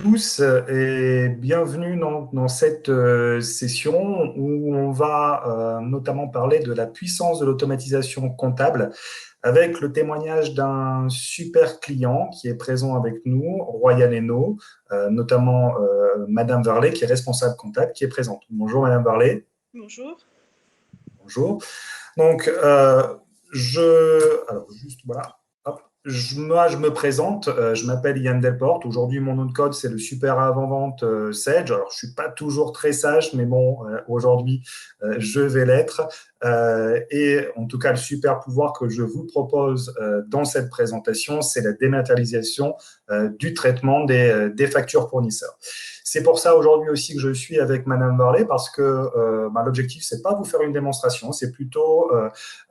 Tous et bienvenue dans cette session où on va notamment parler de la puissance de l'automatisation comptable avec le témoignage d'un super client qui est présent avec nous, Royan Eno, notamment Madame Varlet qui est responsable comptable qui est présente. Bonjour Madame Varlet. Bonjour. Bonjour. Donc, alors juste voilà. Hop. Moi, je me présente, je m'appelle Yann Delporte. Aujourd'hui, mon nom de code, c'est le super avant-vente Sage. Alors, je ne suis pas toujours très sage, mais bon, aujourd'hui, je vais l'être. Et en tout cas, le super pouvoir que je vous propose dans cette présentation, c'est la dématérialisation du traitement des factures fournisseurs. C'est pour ça aujourd'hui aussi que je suis avec Madame Varlet, parce que l'objectif, c'est pas vous faire une démonstration, c'est plutôt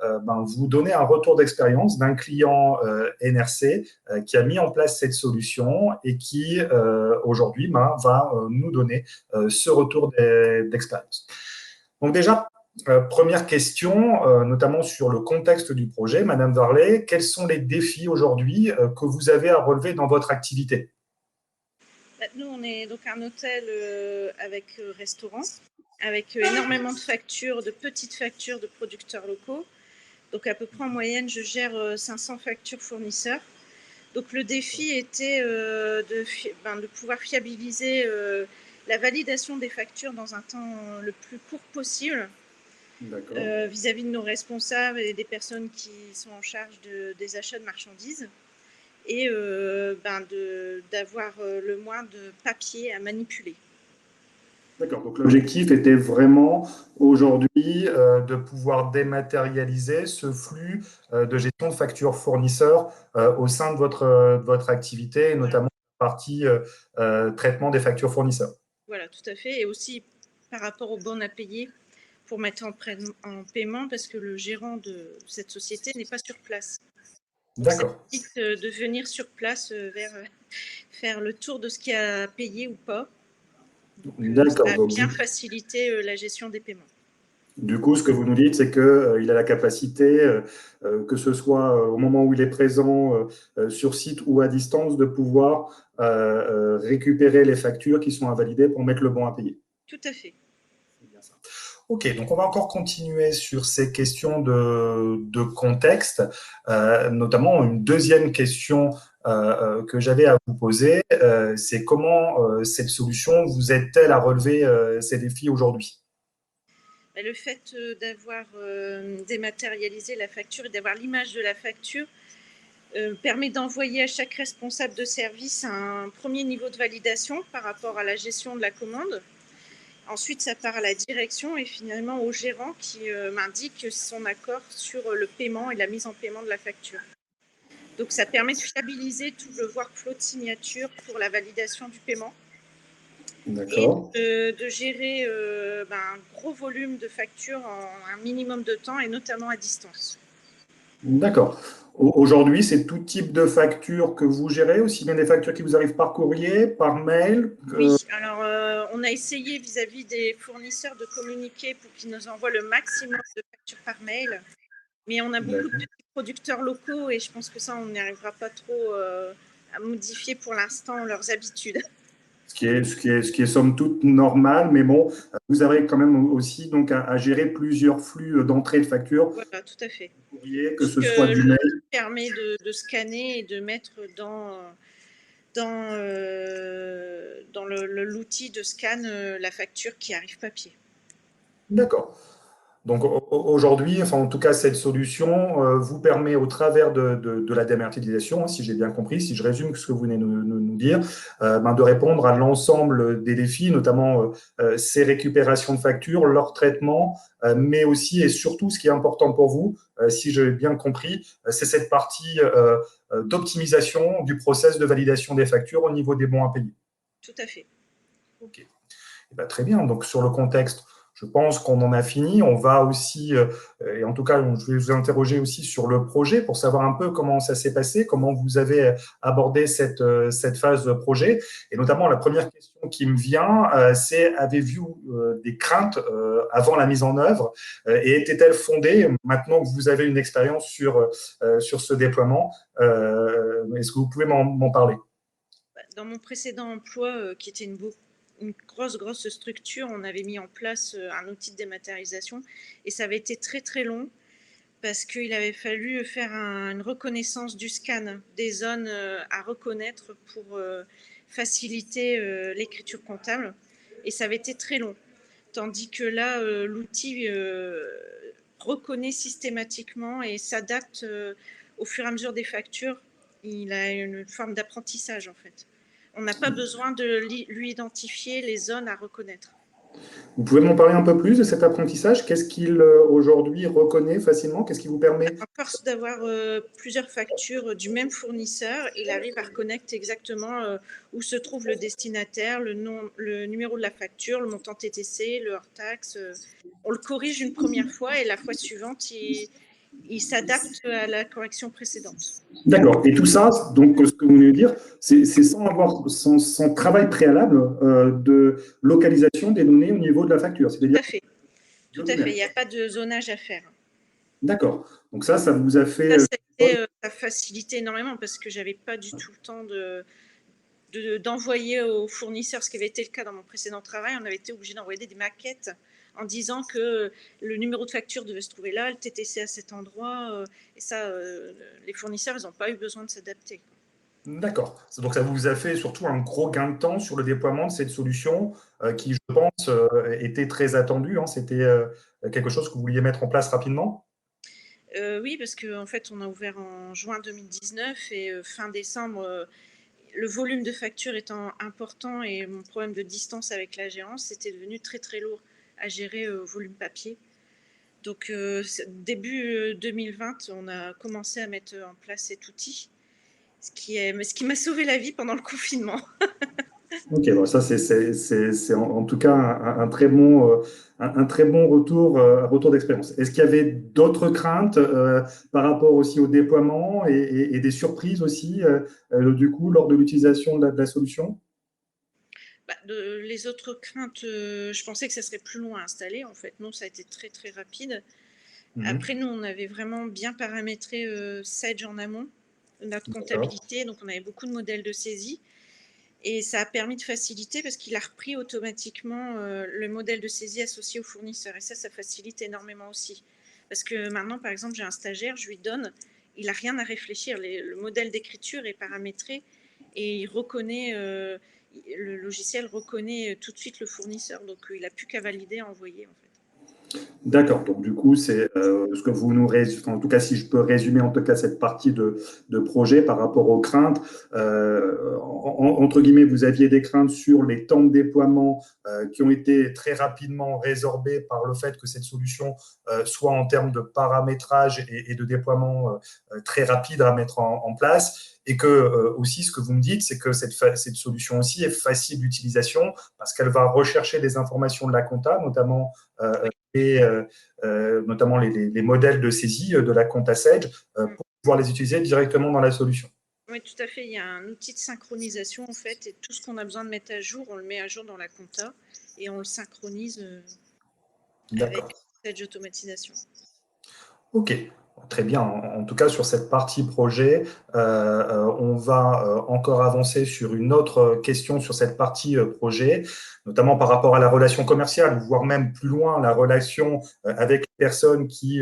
vous donner un retour d'expérience d'un client NRC qui a mis en place cette solution et qui aujourd'hui va nous donner ce retour d'expérience. Donc déjà, première question, notamment sur le contexte du projet. Madame Varlet, quels sont les défis aujourd'hui que vous avez à relever dans votre activité? Nous, on est donc un hôtel avec restaurant, avec énormément de factures, de petites factures de producteurs locaux. Donc à peu près en moyenne, je gère 500 factures fournisseurs. Donc le défi était de pouvoir fiabiliser la validation des factures dans un temps le plus court possible vis-à-vis de nos responsables et des personnes qui sont en charge des achats de marchandises. Et d'avoir le moins de papier à manipuler. D'accord, donc l'objectif était vraiment aujourd'hui de pouvoir dématérialiser ce flux de gestion de factures fournisseurs au sein de votre activité, et Voilà. notamment la partie traitement des factures fournisseurs. Voilà, tout à fait. Et aussi par rapport aux bons à payer pour mettre en paiement parce que le gérant de cette société n'est pas sur place. Donc ça D'accord. évite de venir sur place faire le tour de ce qu'il y a à payer ou pas. Donc ça D'accord. a Donc, bien facilité la gestion des paiements. du coup, ce que vous nous dites, c'est qu'il a la capacité, que ce soit au moment où il est présent sur site ou à distance, de pouvoir récupérer les factures qui sont invalidées pour mettre le bon à payer. Tout à fait. C'est bien ça. Ok, donc on va encore continuer sur ces questions de contexte, notamment une deuxième question que j'avais à vous poser, c'est comment cette solution vous aide-t-elle à relever ces défis aujourd'hui? Le fait d'avoir dématérialisé la facture et d'avoir l'image de la facture permet d'envoyer à chaque responsable de service un premier niveau de validation par rapport à la gestion de la commande. Ensuite, ça part à la direction et finalement au gérant qui m'indique son accord sur le paiement et la mise en paiement de la facture. Donc ça permet de fiabiliser tout le workflow de signature pour la validation du paiement et D'accord. de gérer un gros volume de factures en un minimum de temps et notamment à distance. D'accord. Aujourd'hui, c'est tout type de factures que vous gérez, aussi bien des factures qui vous arrivent par courrier, par mail. Oui, alors on a essayé vis-à-vis des fournisseurs de communiquer pour qu'ils nous envoient le maximum de factures par mail, mais on a beaucoup de petits producteurs locaux et je pense que ça, on n'y arrivera pas trop à modifier pour l'instant leurs habitudes. Ce qui est somme toute normal, mais bon, vous avez quand même aussi donc à gérer plusieurs flux d'entrée de factures, Voilà, tout à fait. courrier, que ce Puisque soit du l'outil mail. permet de scanner et de mettre dans l'outil de scan la facture qui arrive papier. D'accord. Donc aujourd'hui, enfin en tout cas, cette solution vous permet au travers de la dématérialisation, hein, si j'ai bien compris, si je résume ce que vous venez de nous dire, de répondre à l'ensemble des défis, notamment ces récupérations de factures, leur traitement, mais aussi et surtout ce qui est important pour vous, si j'ai bien compris, c'est cette partie d'optimisation du process de validation des factures au niveau des bons à payer. Tout à fait. Ok. Eh ben, très bien. Donc, sur le contexte, je pense qu'on en a fini. On va aussi, et en tout cas, je vais vous interroger aussi sur le projet pour savoir un peu comment ça s'est passé, comment vous avez abordé cette phase de projet. Et notamment, la première question qui me vient, c'est avez-vous des craintes avant la mise en œuvre et étaient-elles fondées maintenant que vous avez une expérience sur ce déploiement? Est-ce que vous pouvez m'en parler? Dans mon précédent emploi, qui était une grosse structure, on avait mis en place un outil de dématérialisation et ça avait été très très long parce qu'il avait fallu faire une reconnaissance du scan des zones à reconnaître pour faciliter l'écriture comptable et ça avait été très long. Tandis que là, l'outil reconnaît systématiquement et s'adapte au fur et à mesure des factures. Il a une forme d'apprentissage en fait. On n'a pas besoin de lui identifier les zones à reconnaître. Vous pouvez m'en parler un peu plus de cet apprentissage? Qu'est-ce qu'il aujourd'hui reconnaît facilement? Qu'est-ce qui vous permet? À force d'avoir plusieurs factures du même fournisseur, il arrive à reconnaître exactement où se trouve le destinataire, le numéro de la facture, le montant TTC, le hors-taxe. On le corrige une première fois et la fois suivante, il s'adapte à la correction précédente. D'accord. Et tout ça, donc, ce que vous venez de dire, c'est sans travail préalable de localisation des données au niveau de la facture. Tout C'est-à-dire à fait. Tout à fait. Il n'y a pas de zonage à faire. D'accord. Donc ça vous a fait. Ça a facilité énormément parce que j'avais pas du tout le temps d'envoyer aux fournisseurs, ce qui avait été le cas dans mon précédent travail. On avait été obligé d'envoyer des maquettes en disant que le numéro de facture devait se trouver là, le TTC à cet endroit. Et ça, les fournisseurs, ils n'ont pas eu besoin de s'adapter. D'accord. Donc ça vous a fait surtout un gros gain de temps sur le déploiement de cette solution qui, je pense, était très attendue, hein. C'était quelque chose que vous vouliez mettre en place rapidement? Oui, parce qu'en fait, on a ouvert en juin 2019 et fin décembre, le volume de factures étant important et mon problème de distance avec la gérance, c'était devenu très très lourd à gérer au volume papier. Donc début 2020, on a commencé à mettre en place cet outil, ce qui m'a sauvé la vie pendant le confinement. Ok, bon, ça c'est en tout cas un très bon, un très bon retour d'expérience. Est-ce qu'il y avait d'autres craintes par rapport aussi au déploiement et des surprises aussi du coup lors de l'utilisation de la solution? Bah, les autres craintes, je pensais que ça serait plus long à installer. En fait, non, ça a été très très rapide. Mhm. Après, nous, on avait vraiment bien paramétré Sage en amont, notre D'accord. comptabilité. Donc, on avait beaucoup de modèles de saisie. Et ça a permis de faciliter parce qu'il a repris automatiquement le modèle de saisie associé au fournisseur. Et ça facilite énormément aussi. Parce que maintenant, par exemple, j'ai un stagiaire, je lui donne, il n'a rien à réfléchir. Le modèle d'écriture est paramétré et il reconnaît, le logiciel reconnaît tout de suite le fournisseur. Donc, il n'a plus qu'à valider et envoyer, en fait. D'accord. Donc, du coup, c'est ce que vous nous résumez, en tout cas, si je peux résumer en tout cas cette partie de projet par rapport aux craintes, entre guillemets, vous aviez des craintes sur les temps de déploiement qui ont été très rapidement résorbés par le fait que cette solution soit en termes de paramétrage et de déploiement très rapide à mettre en place. Et que aussi, ce que vous me dites, c'est que cette solution aussi est facile d'utilisation parce qu'elle va rechercher des informations de la compta, notamment Oui. et notamment les modèles de saisie de la compta Sage pour pouvoir les utiliser directement dans la solution. Oui, tout à fait. Il y a un outil de synchronisation, en fait, et tout ce qu'on a besoin de mettre à jour, on le met à jour dans la compta et on le synchronise avec D'accord. Sage Automatisation. Ok, très bien. En tout cas, sur cette partie projet, on va encore avancer sur une autre question sur cette partie projet, notamment par rapport à la relation commerciale, voire même plus loin, la relation avec les personnes qui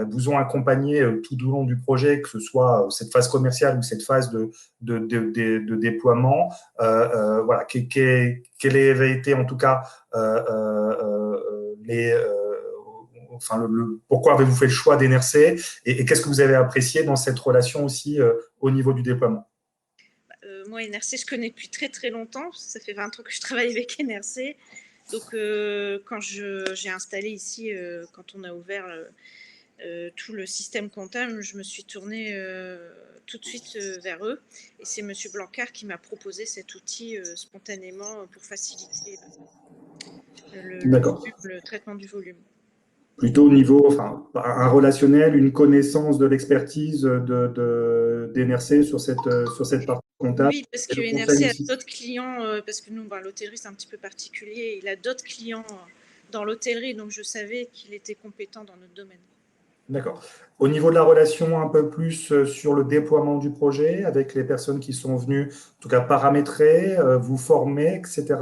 vous ont accompagné tout au long du projet, que ce soit cette phase commerciale ou cette phase de déploiement. Voilà, quel avait été en tout cas les enfin, pourquoi avez-vous fait le choix d'NRC et qu'est-ce que vous avez apprécié dans cette relation aussi au niveau du déploiement? Moi, NRC, je connais depuis très très longtemps. Ça fait 20 ans que je travaille avec NRC. Donc, quand j'ai installé ici, quand on a ouvert tout le système comptable, je me suis tournée tout de suite vers eux. Et c'est M. Blancard qui m'a proposé cet outil spontanément pour faciliter D'accord. le traitement du volume. Plutôt au niveau, enfin, un relationnel, une connaissance de l'expertise d'NRC sur cette partie comptable Oui, parce et que le conseil NRC a aussi. d'autres clients, parce que nous, l'hôtellerie, c'est un petit peu particulier. Il a d'autres clients dans l'hôtellerie, donc je savais qu'il était compétent dans notre domaine. D'accord. Au niveau de la relation, un peu plus sur le déploiement du projet, avec les personnes qui sont venues, en tout cas paramétrer, vous former, etc.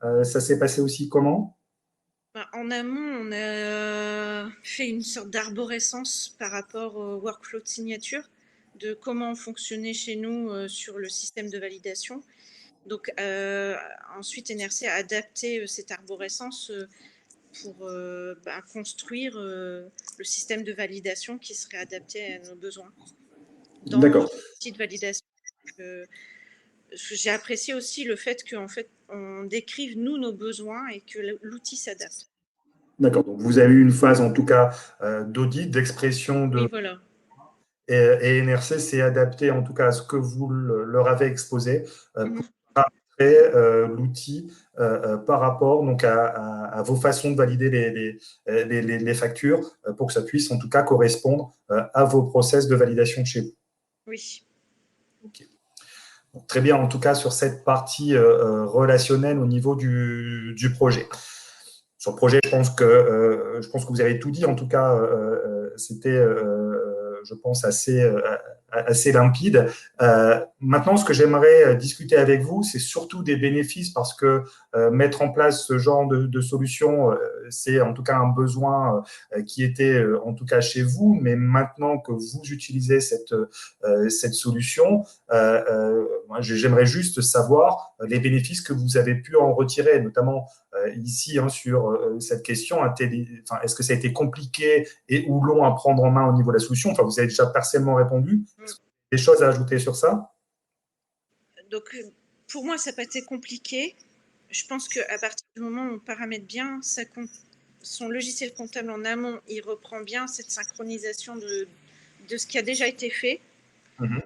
Ça s'est passé aussi comment? Bah, en amont, on a fait une sorte d'arborescence par rapport au workflow de signature, de comment fonctionnait chez nous sur le système de validation. Donc ensuite, NRC a adapté cette arborescence pour construire le système de validation qui serait adapté à nos besoins dans D'accord. l'outil de validation. J'ai apprécié aussi le fait qu'en fait, on décrive nous nos besoins et que l'outil s'adapte. D'accord. Donc, vous avez eu une phase, en tout cas, d'audit, d'expression Oui, de. voilà. Et NRC s'est adapté, en tout cas, à ce que vous leur avez exposé pour Mhm. créer l'outil par rapport donc, à vos façons de valider les factures pour que ça puisse, en tout cas, correspondre à vos process de validation de chez vous. Oui. Ok. Donc, très bien, en tout cas, sur cette partie relationnelle au niveau du projet. Sur le projet, je pense que vous avez tout dit. En tout cas, c'était, je pense, assez limpide. Maintenant, ce que j'aimerais discuter avec vous, c'est surtout des bénéfices parce que mettre en place ce genre de solution, c'est en tout cas un besoin qui était en tout cas chez vous. Mais maintenant que vous utilisez cette solution, moi, j'aimerais juste savoir les bénéfices que vous avez pu en retirer, notamment ici sur cette question. Enfin, est-ce que ça a été compliqué et ou long à prendre en main au niveau de la solution? Enfin, vous avez déjà partiellement répondu. Est-ce que vous avez des choses à ajouter sur ça? Donc, pour moi, ça n'a pas été compliqué. Je pense qu'à partir du moment où on paramètre bien son logiciel comptable en amont, il reprend bien cette synchronisation de ce qui a déjà été fait. Mhm.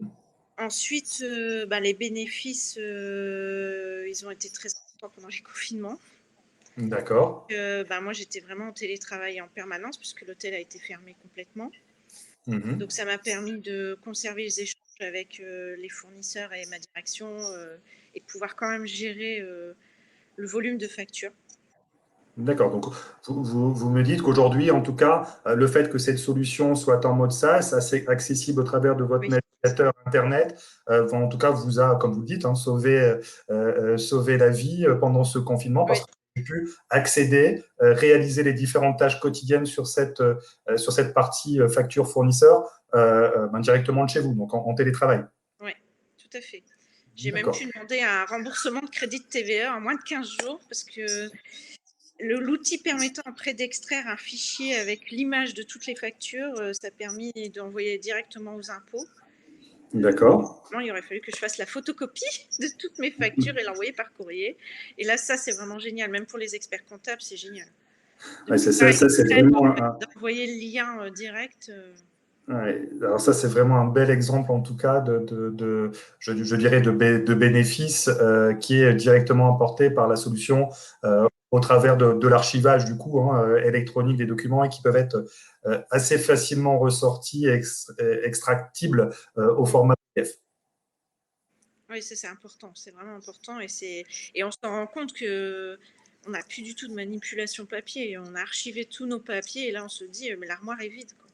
Ensuite, les bénéfices, ils ont été très importants pendant les confinements. D'accord. Moi, j'étais vraiment en télétravail en permanence puisque l'hôtel a été fermé complètement. Mhm. Donc, ça m'a permis de conserver les échanges avec les fournisseurs et ma direction et de pouvoir quand même gérer le volume de factures. D'accord. Donc, vous me dites qu'aujourd'hui, en tout cas, le fait que cette solution soit en mode SaaS, assez accessible au travers de votre Oui, navigateur Internet, en tout cas, vous a, comme vous le dites, sauvé la vie pendant ce confinement parce oui, que vous avez pu accéder, réaliser les différentes tâches quotidiennes sur cette partie facture fournisseur directement de chez vous, donc en télétravail. oui, tout à fait. J'ai même D'accord. pu demander un remboursement de crédit de TVA en moins de 15 jours parce que l'outil permettant après d'extraire un fichier avec l'image de toutes les factures, ça a permis d'envoyer directement aux impôts. D'accord. Il aurait fallu que je fasse la photocopie de toutes mes factures et l'envoyer par courrier. Et là, ça, c'est vraiment génial. Même pour les experts comptables, c'est génial. De Ouais, plus ça, faire c'est exprès, vraiment en fait, d'envoyer le lien direct. ouais, alors ça, c'est vraiment un bel exemple, en tout cas, je dirais, de bénéfices qui est directement apporté par la solution au travers de l'archivage, du coup, électronique des documents et qui peuvent être assez facilement ressortis et extractibles au format PDF. Oui, ça, c'est important. C'est vraiment important. Et on se rend compte que on n'a plus du tout de manipulation papier. On a archivé tous nos papiers et là, on se dit, mais l'armoire est vide, quoi.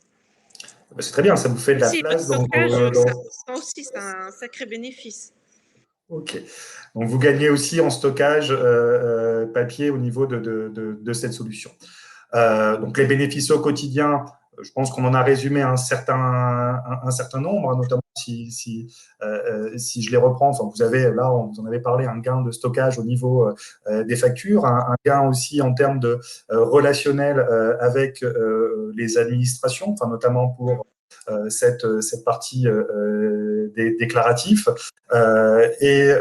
C'est très bien, ça vous fait de la Aussi, le place dans stockage, vos. ça aussi, c'est un sacré bénéfice. Ok. Donc, vous gagnez aussi en stockage papier au niveau de cette solution. Donc, les bénéfices au quotidien, je pense qu'on en a résumé un certain nombre, notamment si je les reprends. Enfin, vous avez là, vous en avez parlé, un gain de stockage au niveau des factures, un gain aussi en termes de relationnel avec les administrations, enfin, notamment Mm. pour cette partie des déclaratifs, et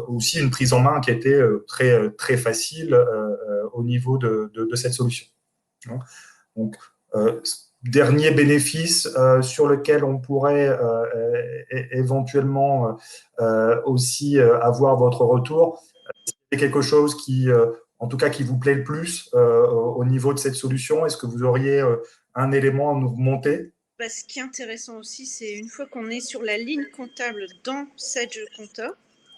aussi une prise en main qui était très facile au niveau de cette solution. Donc, dernier bénéfice sur lequel on pourrait éventuellement aussi avoir votre retour, c'est quelque chose qui, en tout cas, qui vous plaît le plus au niveau de cette solution. Est-ce que vous auriez un élément à nous remonter? Ce qui est intéressant aussi, c'est une fois qu'on est sur la ligne comptable dans Sage Compta,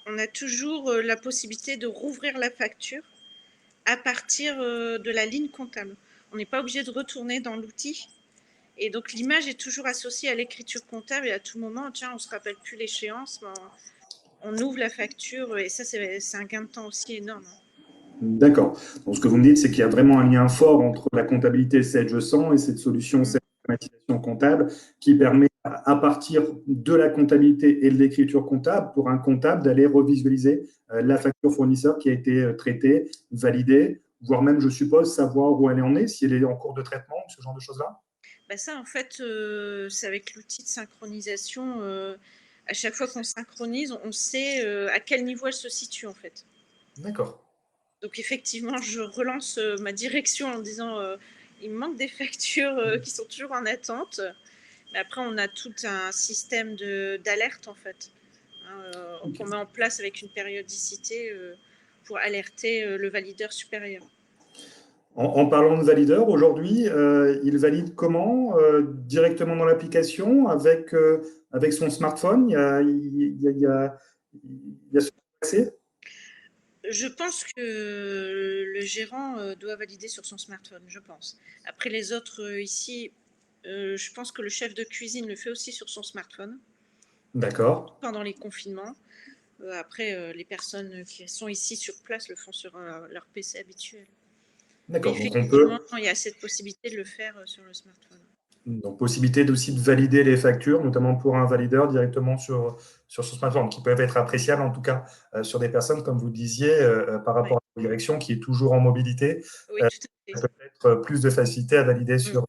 on a toujours la possibilité de rouvrir la facture à partir de la ligne comptable. On n'est pas obligé de retourner dans l'outil. Et donc, l'image est toujours associée à l'écriture comptable et à tout moment, tiens, on ne se rappelle plus l'échéance, mais on ouvre la facture et ça, c'est un gain de temps aussi énorme. D'accord. Donc, ce que vous me dites, c'est qu'il y a vraiment un lien fort entre la comptabilité Sage 100 et cette solution Sage automatisation comptable qui permet, à partir de la comptabilité et de l'écriture comptable, pour un comptable d'aller revisualiser la facture fournisseur qui a été traitée, validée, voire même, je suppose, savoir où elle en est, si elle est en cours de traitement, ce genre de choses-là. Bah ça, en fait, c'est avec l'outil de synchronisation. À chaque fois qu'on synchronise, on sait à quel niveau elle se situe, en fait. D'accord. Donc, effectivement, je relance ma direction en disant il me manque des factures qui sont toujours en attente. Mais après, on a tout un système d'alerte, en fait, qu'on met en place avec une périodicité pour alerter le valideur supérieur. En parlant de valideur, aujourd'hui, il valide comment? Directement dans l'application, avec son smartphone? Il y a ce accès? Je pense que le gérant doit valider sur son smartphone, je pense. Après, les autres ici, je pense que le chef de cuisine le fait aussi sur son smartphone D'accord. pendant les confinements. Après, les personnes qui sont ici sur place le font sur leur PC habituel. Mais D'accord. Donc, on effectivement, peut, il y a cette possibilité de le faire sur le smartphone. donc possibilité aussi de valider les factures, notamment pour un valideur directement sur son smartphone, qui peuvent être appréciables en tout cas sur des personnes, comme vous disiez, par Ouais. rapport à la direction qui est toujours en mobilité, Oui, tout à fait. peut-être plus de facilité à valider sur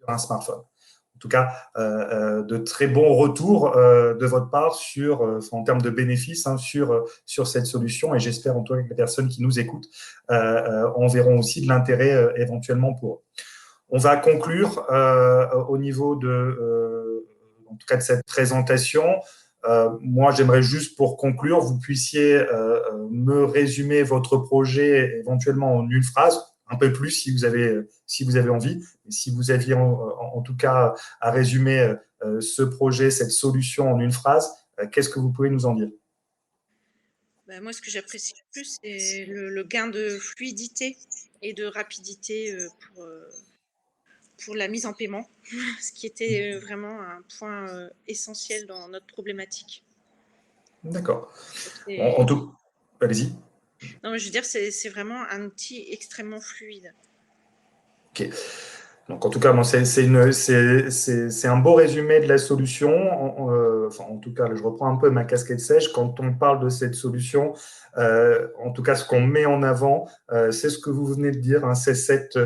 un smartphone. En tout cas, de très bons retours de votre part en termes de bénéfices sur cette solution. Et j'espère en tout cas que les personnes qui nous écoutent en verront aussi de l'intérêt éventuellement pour eux. On va conclure au niveau en tout cas de cette présentation. Moi, j'aimerais juste pour conclure, vous puissiez me résumer votre projet éventuellement en une phrase, un peu plus si vous avez envie. Et si vous aviez en tout cas à résumer ce projet, cette solution en une phrase, qu'est-ce que vous pouvez nous en dire? Bah, moi, ce que j'apprécie le plus, c'est le gain de fluidité et de rapidité pour la mise en paiement, ce qui était vraiment un point essentiel dans notre problématique. D'accord. En Et- tout, allez-y. Non, mais je veux dire, c'est vraiment un outil extrêmement fluide. Ok. Donc, en tout cas, c'est un beau résumé de la solution. Enfin, en tout cas, je reprends un peu ma casquette sèche. Quand on parle de cette solution, en tout cas, ce qu'on met en avant, c'est ce que vous venez de dire, hein, c'est cette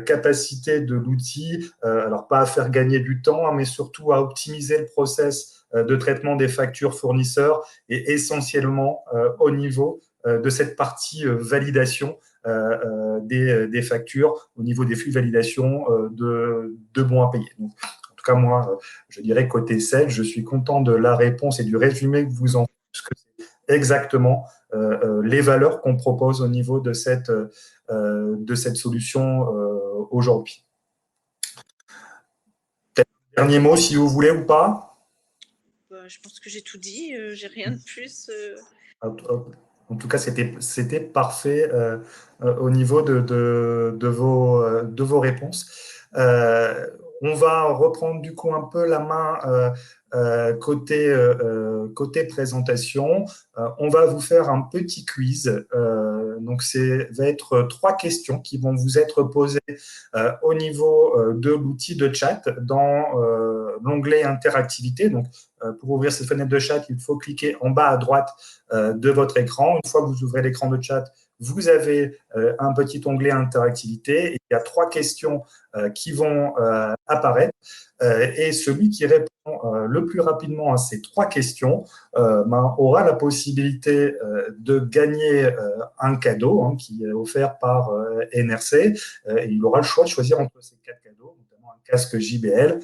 capacité de l'outil, alors pas à faire gagner du temps, hein, mais surtout à optimiser le process de traitement des factures fournisseurs et essentiellement au niveau de cette partie validation des factures au niveau des flux de validation de bons à payer. Donc, en tout cas, moi, je dirais côté sales, je suis content de la réponse et du résumé que vous en faites, parce que c'est exactement les valeurs qu'on propose au niveau de cette solution aujourd'hui. Peut-être un dernier mot, si vous voulez ou pas. Bah, je pense que j'ai tout dit, j'ai rien de plus. En tout cas, c'était parfait au niveau de vos réponses. On va reprendre du coup un peu la main côté présentation. On va vous faire un petit quiz. Donc, va être 3 questions qui vont vous être posées au niveau de l'outil de chat dans l'onglet interactivité. Donc, pour ouvrir cette fenêtre de chat, il faut cliquer en bas à droite de votre écran. Une fois que vous ouvrez l'écran de chat, vous avez un petit onglet interactivité. Et il y a 3 questions qui vont apparaître. Et celui qui répond le plus rapidement à ces 3 questions aura la possibilité de gagner un cadeau qui est offert par NRC. Et il aura le choix de choisir entre ces 4 cadeaux, notamment un casque JBL,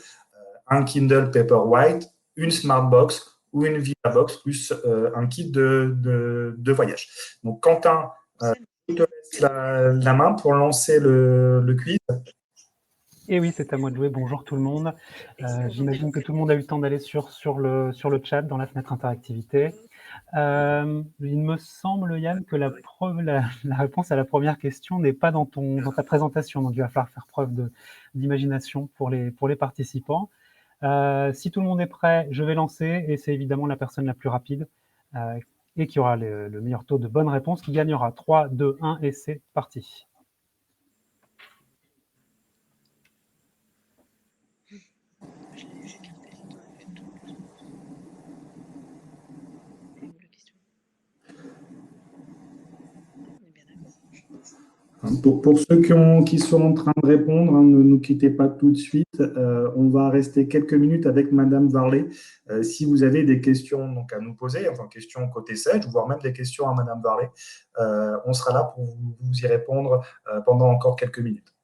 un Kindle Paperwhite, une Smartbox ou une VivaBox plus un kit de voyage. Donc, Quentin, je te laisse la main pour lancer le quiz. Et oui, c'est à moi de jouer. Bonjour tout le monde. J'imagine que tout le monde a eu le temps d'aller sur le chat dans la fenêtre interactivité. Il me semble, Yann, que la réponse à la première question n'est pas dans ta présentation, donc il va falloir faire preuve d'imagination pour les participants. Si tout le monde est prêt, je vais lancer, et c'est évidemment la personne la plus rapide et qui aura le meilleur taux de bonnes réponses qui gagnera. 3, 2, 1, et c'est parti. Pour ceux qui sont en train de répondre, ne nous quittez pas tout de suite. On va rester quelques minutes avec Madame Varlet. Si vous avez des questions donc, à nous poser, enfin questions côté Sedge, voire même des questions à Madame Varlet, on sera là pour vous y répondre pendant encore quelques minutes.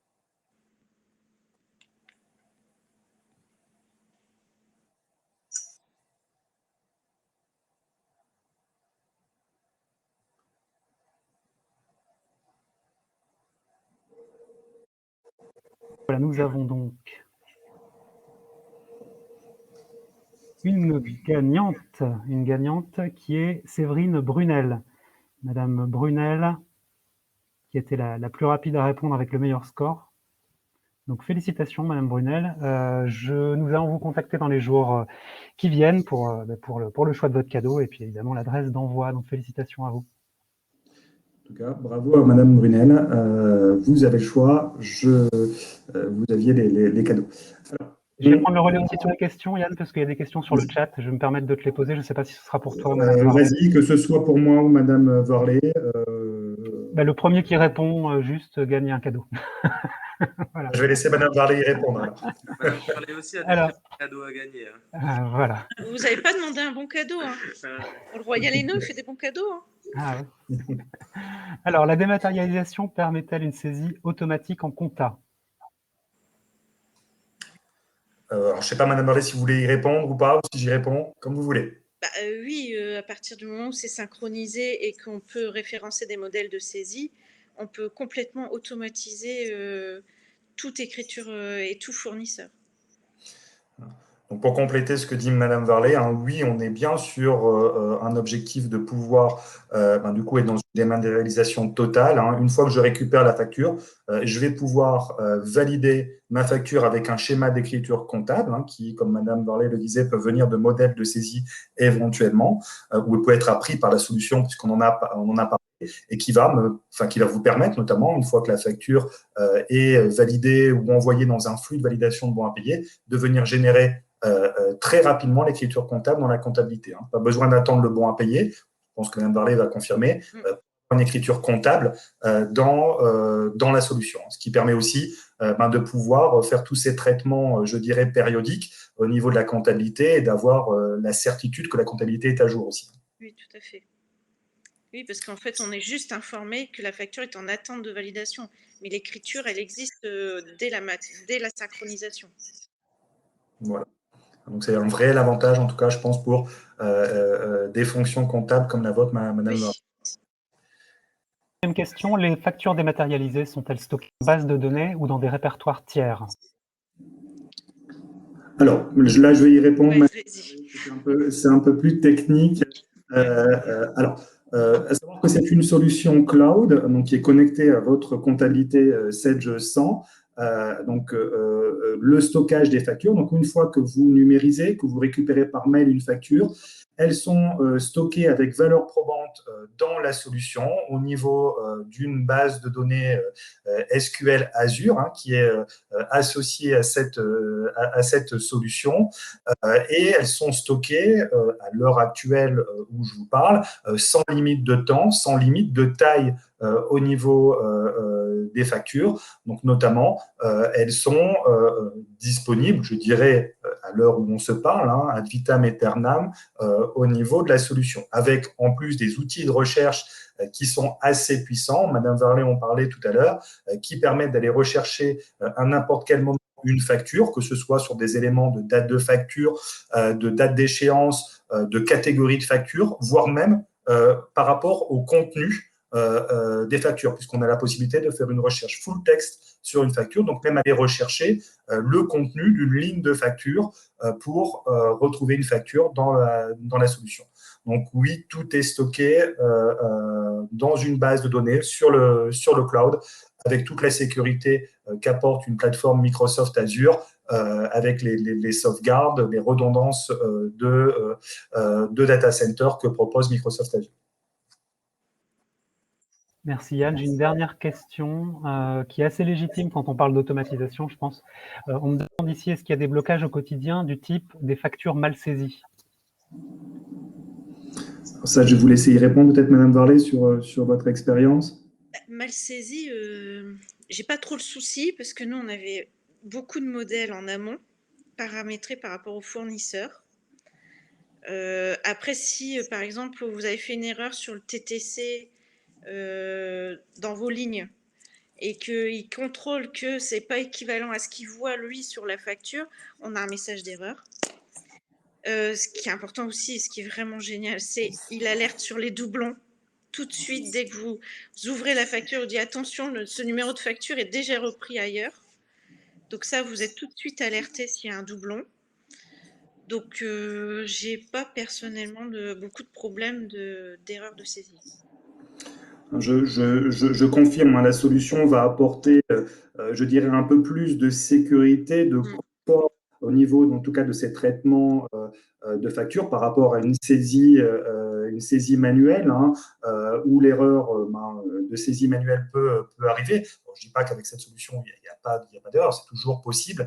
Voilà, nous avons donc une gagnante qui est Séverine Brunel. Madame Brunel, qui était la plus rapide à répondre avec le meilleur score. Donc félicitations Madame Brunel. Nous allons vous contacter dans les jours qui viennent pour le choix de votre cadeau et puis évidemment l'adresse d'envoi. Donc félicitations à vous. En tout cas, bravo à Madame Brunel. Vous avez le choix. Vous aviez les cadeaux. Alors, je vais prendre le relais aussi sur les questions, Yann, parce qu'il y a des questions sur le chat. Je vais me permettre de te les poser. Je ne sais pas si ce sera pour toi ou Madame Varlet. Vas-y, que ce soit pour moi ou Madame Varlet. Le premier qui répond juste gagne un cadeau. Voilà. Je vais laisser Madame Varlet y répondre. Madame Varlet aussi a des cadeaux à gagner. Voilà. Vous n'avez pas demandé un bon cadeau. Le Royal Hainaut, il fait des bons cadeaux. Ouais. Alors, la dématérialisation permet-elle une saisie automatique en compta? Je ne sais pas, Madame Varlet, si vous voulez y répondre ou pas, ou si j'y réponds, comme vous voulez. Oui, à partir du moment où c'est synchronisé et qu'on peut référencer des modèles de saisie, on peut complètement automatiser toute écriture et tout fournisseur. Donc pour compléter ce que dit Madame Varlet, oui, on est bien sur un objectif de pouvoir du coup être dans une dématérialisation totale. Une fois que je récupère la facture, je vais pouvoir valider ma facture avec un schéma d'écriture comptable qui, comme Madame Varlet le disait, peut venir de modèles de saisie éventuellement, ou peut être appris par la solution puisqu'on en a parlé, et qui va vous permettre, notamment, une fois que la facture est validée ou envoyée dans un flux de validation de bons à payer, de venir générer très rapidement l'écriture comptable dans la comptabilité. Pas besoin d'attendre le bon à payer. Je pense que Mme Varlet va confirmer. Une écriture comptable dans la solution. Ce qui permet aussi de pouvoir faire tous ces traitements, je dirais, périodiques au niveau de la comptabilité et d'avoir la certitude que la comptabilité est à jour aussi. Oui, tout à fait. Oui, parce qu'en fait, on est juste informé que la facture est en attente de validation. Mais l'écriture, elle existe dès la synchronisation. Voilà. Donc, c'est un vrai avantage, en tout cas, je pense, pour des fonctions comptables comme la vôtre, Madame Varlet. Deuxième question, les factures dématérialisées sont-elles stockées en base de données ou dans des répertoires tiers? Alors, là, je vais y répondre. Ouais, c'est un peu plus technique. À savoir que c'est une solution cloud donc, qui est connectée à votre comptabilité Sedge 100. Le stockage des factures. Donc, une fois que vous numérisez, que vous récupérez par mail une facture, elles sont stockées avec valeur probante dans la solution au niveau d'une base de données SQL Azure qui est associée à cette solution et elles sont stockées à l'heure actuelle où je vous parle sans limite de temps, sans limite de taille au niveau des factures. Donc, notamment, elles sont disponibles, je dirais, à l'heure où on se parle, ad vitam aeternam, au niveau de la solution, avec en plus des outils de recherche qui sont assez puissants. Madame Varlet en parlait tout à l'heure, qui permettent d'aller rechercher à n'importe quel moment une facture, que ce soit sur des éléments de date de facture, de date d'échéance, de catégorie de facture, voire même par rapport au contenu des factures, puisqu'on a la possibilité de faire une recherche full texte sur une facture, donc même aller rechercher le contenu d'une ligne de facture pour retrouver une facture dans la solution. Donc oui, tout est stocké dans une base de données sur le cloud, avec toute la sécurité qu'apporte une plateforme Microsoft Azure, avec les sauvegardes, les redondances de data center que propose Microsoft Azure. Merci Yann. J'ai une dernière question qui est assez légitime quand on parle d'automatisation, je pense. On me demande ici, est-ce qu'il y a des blocages au quotidien du type des factures mal saisies? Ça, je vais vous laisser y répondre, peut-être, Madame Varlet, sur votre expérience. Mal saisi, j'ai pas trop le souci parce que nous, on avait beaucoup de modèles en amont paramétrés par rapport aux fournisseurs. Après, si par exemple vous avez fait une erreur sur le TTC dans vos lignes et qu'il contrôle que c'est pas équivalent à ce qu'il voit lui sur la facture, on a un message d'erreur. Ce qui est important aussi, ce qui est vraiment génial, c'est qu'il alerte sur les doublons tout de suite dès que vous ouvrez la facture. Il dit attention, ce numéro de facture est déjà repris ailleurs. Donc ça, vous êtes tout de suite alerté s'il y a un doublon. Donc j'ai pas personnellement beaucoup de problèmes d'erreur de saisie. Je confirme, hein, la solution va apporter, je dirais, un peu plus de sécurité, de confort au niveau, en tout cas, de ces traitements de factures par rapport à une saisie manuelle, hein, où l'erreur de saisie manuelle peut arriver. Bon, je ne dis pas qu'avec cette solution, il n'y a pas d'erreur, c'est toujours possible,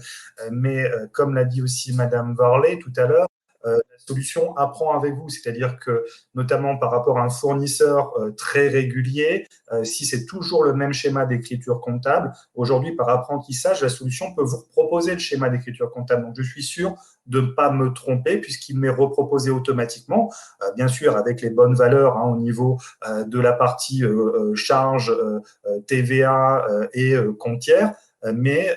mais comme l'a dit aussi Madame Varlet tout à l'heure, la solution apprend avec vous, c'est-à-dire que notamment par rapport à un fournisseur très régulier, si c'est toujours le même schéma d'écriture comptable, aujourd'hui par apprentissage, la solution peut vous proposer le schéma d'écriture comptable. Donc je suis sûr de ne pas me tromper puisqu'il m'est reproposé automatiquement, bien sûr avec les bonnes valeurs, hein, au niveau de la partie charge, TVA et compte tiers. Mais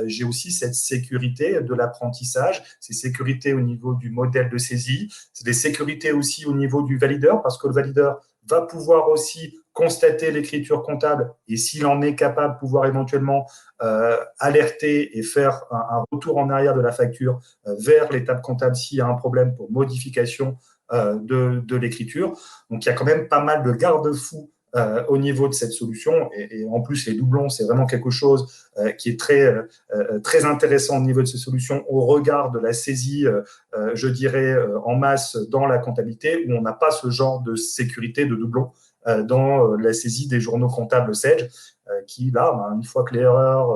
j'ai aussi cette sécurité de l'apprentissage, c'est sécurité au niveau du modèle de saisie, c'est des sécurités aussi au niveau du valideur, parce que le valideur va pouvoir aussi constater l'écriture comptable et s'il en est capable, pouvoir éventuellement alerter et faire un retour en arrière de la facture vers l'étape comptable s'il y a un problème pour modification de l'écriture. Donc il y a quand même pas mal de garde-fous au niveau de cette solution. Et en plus, les doublons, c'est vraiment quelque chose qui est très intéressant au niveau de ces solutions au regard de la saisie, je dirais, en masse dans la comptabilité, où on n'a pas ce genre de sécurité de doublons dans la saisie des journaux comptables Sage, qui, là, une fois que l'erreur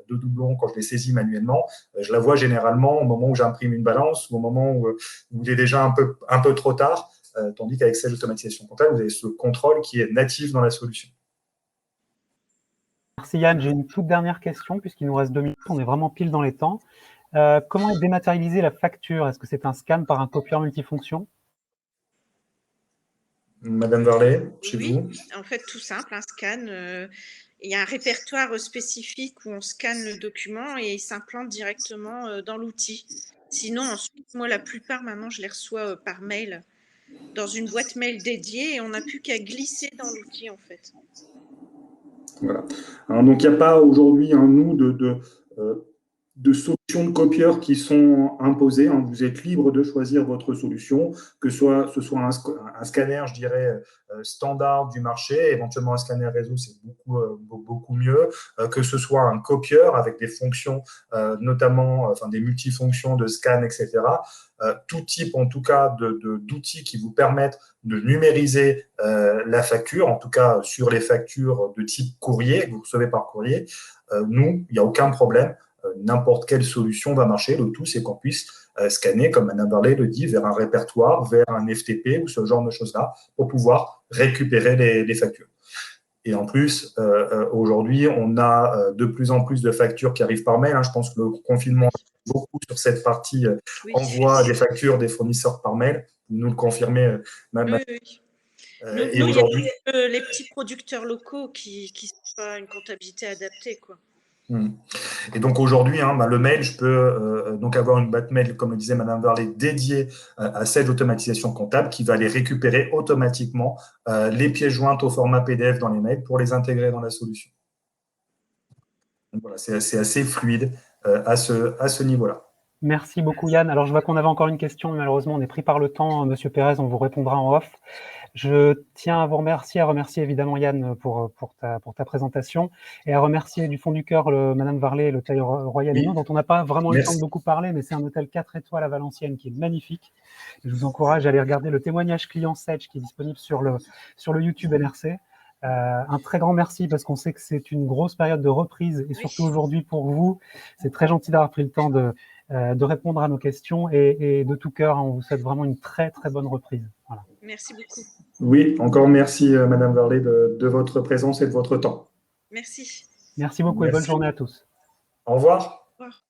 de doublon, quand je les saisis manuellement, je la vois généralement au moment où j'imprime une balance ou au moment où il est déjà un peu trop tard. Tandis qu'avec cette automatisation comptable, vous avez ce contrôle qui est natif dans la solution. Merci Yann. J'ai une toute dernière question, puisqu'il nous reste 2 minutes, on est vraiment pile dans les temps. Comment est dématérialisée la facture? Est-ce que c'est un scan par un copieur multifonction? Madame Varlet, chez oui, vous? En fait, tout simple, un scan. Il y a un répertoire spécifique où on scanne le document et il s'implante directement dans l'outil. Sinon, ensuite, moi, la plupart, maintenant, je les reçois par mail, dans une boîte mail dédiée, et on n'a plus qu'à glisser dans l'outil, en fait. Voilà. Alors, donc, il n'y a pas aujourd'hui, nous, de solutions de copieurs qui sont imposées, hein. Vous êtes libre de choisir votre solution, que ce soit un scanner, je dirais, standard du marché, éventuellement un scanner réseau, c'est beaucoup mieux, que ce soit un copieur avec des fonctions, notamment des multifonctions de scan, etc. Tout type, en tout cas, d'outils qui vous permettent de numériser la facture, en tout cas sur les factures de type courrier que vous recevez par courrier. Nous, il n'y a aucun problème. N'importe quelle solution va marcher. Le tout, c'est qu'on puisse scanner, comme Madame Varlet le dit, vers un répertoire, vers un FTP ou ce genre de choses-là pour pouvoir récupérer les factures. Et en plus, aujourd'hui, on a de plus en plus de factures qui arrivent par mail. Je pense que le confinement a beaucoup sur cette partie envoi des factures des fournisseurs par mail. Vous nous le confirmez, Madame. Oui. Et aujourd'hui, il y a les petits producteurs locaux qui n'ont pas une comptabilité adaptée, quoi. Et donc aujourd'hui, le mail, je peux donc avoir une boîte mail, comme le disait Madame Varlet, dédiée à cette automatisation comptable qui va aller récupérer automatiquement les pièces jointes au format PDF dans les mails pour les intégrer dans la solution. Donc voilà, c'est assez fluide à ce niveau-là. Merci beaucoup Yann. Alors je vois qu'on avait encore une question, mais malheureusement on est pris par le temps. Monsieur Pérez, on vous répondra en off. Je tiens à vous remercier, évidemment Yann pour ta présentation et à remercier du fond du cœur Madame Varlet et l'hôtel Royal Hainaut, dont on n'a pas vraiment eu le temps de beaucoup parler, mais c'est un hôtel 4 étoiles à Valenciennes qui est magnifique. Et je vous encourage à aller regarder le témoignage client Sedge qui est disponible sur le YouTube NRC. Un très grand merci parce qu'on sait que c'est une grosse période de reprise et surtout aujourd'hui pour vous. C'est très gentil d'avoir pris le temps de répondre à nos questions et de tout cœur, on vous souhaite vraiment une très très bonne reprise. Voilà. Merci beaucoup. Oui, encore merci Madame Varlet de votre présence et de votre temps. Merci. Merci beaucoup et bonne journée à tous. Au revoir. Au revoir.